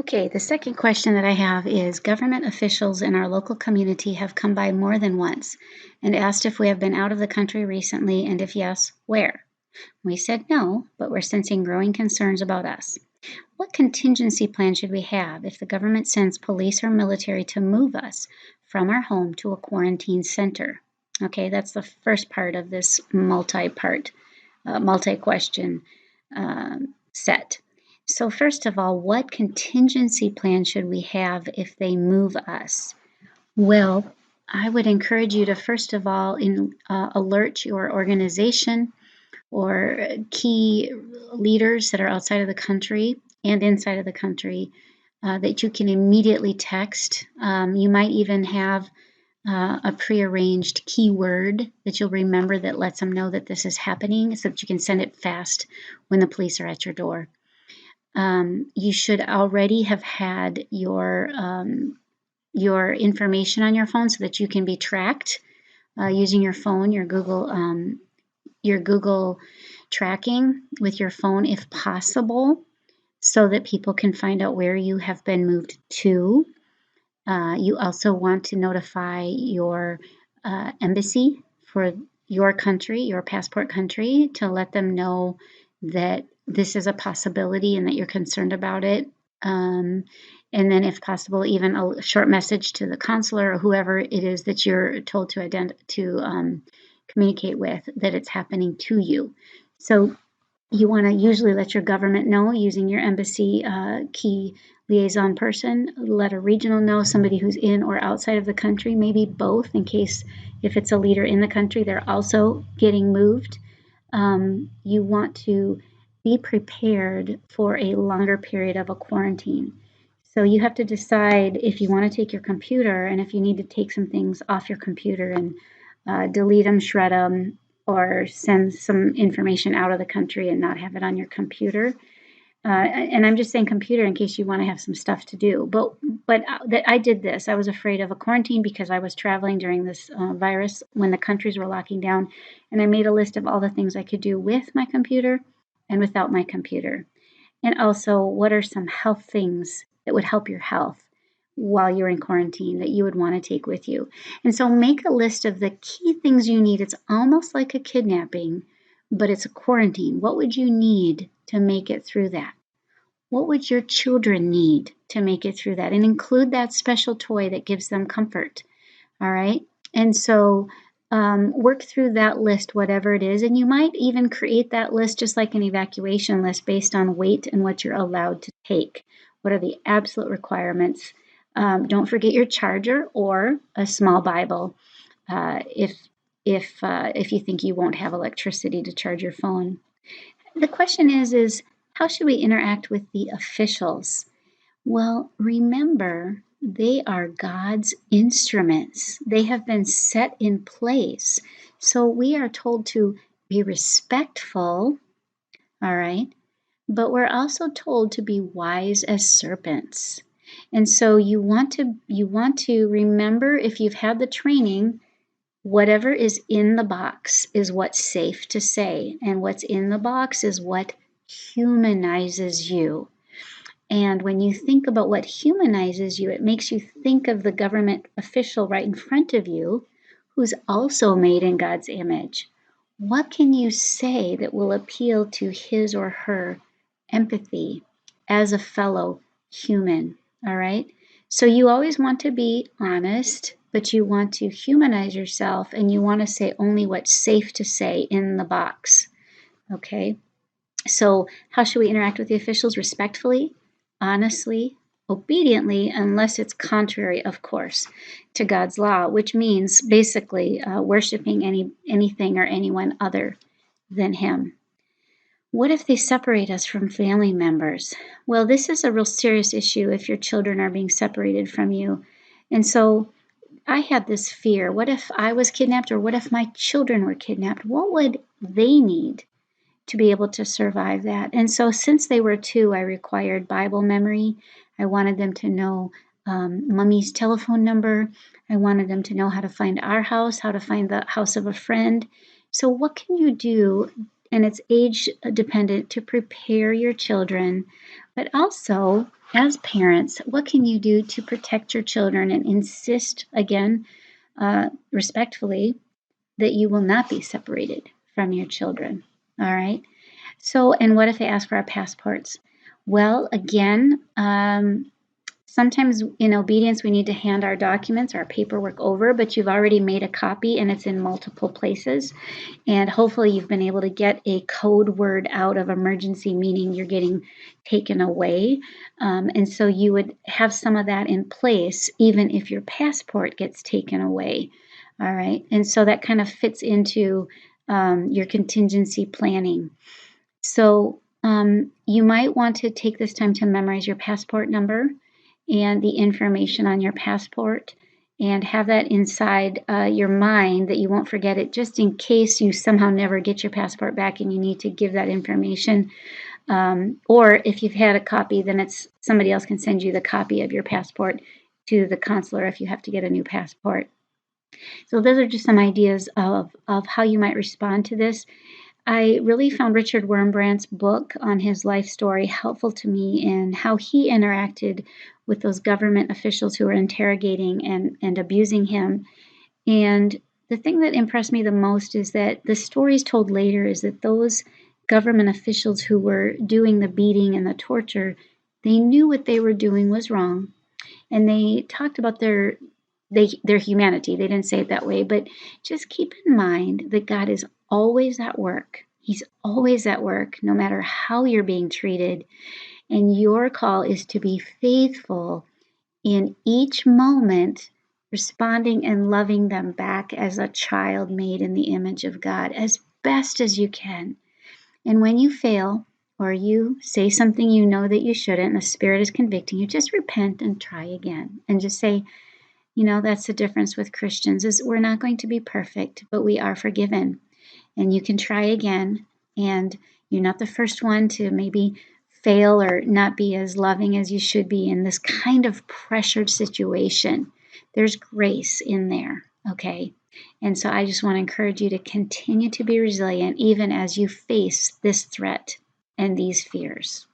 Okay, the second question that I have is government officials in our local community have come by more than once and asked if we have been out of the country recently, and if yes, where? We said no, but we're sensing growing concerns about us. What contingency plan should we have if the government sends police or military to move us from our home to a quarantine center? Okay, that's the first part of this multi-question set. So first of all, what contingency plan should we have if they move us? Well, I would encourage you to first of all alert your organization or key leaders that are outside of the country and inside of the country that you can immediately text. You might even have a prearranged keyword that you'll remember that lets them know that this is happening so that you can send it fast when the police are at your door. You should already have had your information on your phone so that you can be tracked using your phone, your Google tracking with your phone if possible, so that people can find out where you have been moved to. You also want to notify your embassy for your country, your passport country, to let them know that this is a possibility and that you're concerned about it. And then, if possible, even a short message to the consular or whoever it is that you're told to communicate with that it's happening to you. So you want to usually let your government know using your embassy key liaison person, let a regional know, somebody who's in or outside of the country, maybe both, in case if it's a leader in the country, they're also getting moved. You want to be prepared for a longer period of a quarantine. So you have to decide if you want to take your computer and if you need to take some things off your computer and delete them, shred them, or send some information out of the country and not have it on your computer. And I'm just saying computer in case you want to have some stuff to do. But I did this. I was afraid of a quarantine because I was traveling during this virus when the countries were locking down. And I made a list of all the things I could do with my computer and without my computer. And also, what are some health things that would help your health while you're in quarantine that you would want to take with you? And so make a list of the key things you need. It's almost like a kidnapping, but it's a quarantine. What would you need to make it through that? What would your children need to make it through that? And include that special toy that gives them comfort. All right. And so work through that list, whatever it is. And you might even create that list just like an evacuation list based on weight and what you're allowed to take. What are the absolute requirements? Don't forget your charger or a small Bible if you think you won't have electricity to charge your phone. The question is how should we interact with the officials? Well, remember, they are God's instruments. They have been set in place. So we are told to be respectful, all right? But we're also told to be wise as serpents. And so you want to remember, if you've had the training, whatever is in the box is what's safe to say, and what's in the box is what humanizes you. And when you think about what humanizes you, it makes you think of the government official right in front of you who's also made in God's image. What can you say that will appeal to his or her empathy as a fellow human? All right. So you always want to be honest, but you want to humanize yourself and you want to say only what's safe to say in the box. Okay. So how should we interact with the officials? Respectfully, honestly, obediently, unless it's contrary, of course, to God's law, which means basically worshiping anything or anyone other than him. What if they separate us from family members? Well, this is a real serious issue if your children are being separated from you. And so I had this fear. What if I was kidnapped, or what if my children were kidnapped? What would they need to be able to survive that? And so since they were 2, I required Bible memory. I wanted them to know Mummy's telephone number. I wanted them to know how to find our house, how to find the house of a friend. So what can you do? And it's age dependent to prepare your children, but also as parents, what can you do to protect your children and insist, again, respectfully, that you will not be separated from your children? All right. So, and what if they ask for our passports? Well, again, sometimes in obedience, we need to hand our documents, our paperwork over, but you've already made a copy and it's in multiple places. And hopefully you've been able to get a code word out of emergency, meaning you're getting taken away. And so you would have some of that in place, even if your passport gets taken away. All right. And so that kind of fits into your contingency planning. So you might want to take this time to memorize your passport number and the information on your passport and have that inside your mind that you won't forget it, just in case you somehow never get your passport back and you need to give that information. Or if you've had a copy, then it's somebody else can send you the copy of your passport to the consular if you have to get a new passport. So those are just some ideas of how you might respond to this. I really found Richard Wurmbrandt's book on his life story helpful to me in how he interacted with those government officials who were interrogating and abusing him. And the thing that impressed me the most is that the stories told later is that those government officials who were doing the beating and the torture, they knew what they were doing was wrong. And they talked about their humanity. They didn't say it that way, but just keep in mind that God is always at work. He's always at work, no matter how you're being treated. And your call is to be faithful in each moment, responding and loving them back as a child made in the image of God as best as you can. And when you fail, or you say something you know that you shouldn't, and the Spirit is convicting you, just repent and try again. And just say, that's the difference with Christians, is we're not going to be perfect, but we are forgiven. And you can try again. And you're not the first one to maybe fail or not be as loving as you should be in this kind of pressured situation. There's grace in there, okay? And so I just want to encourage you to continue to be resilient even as you face this threat and these fears.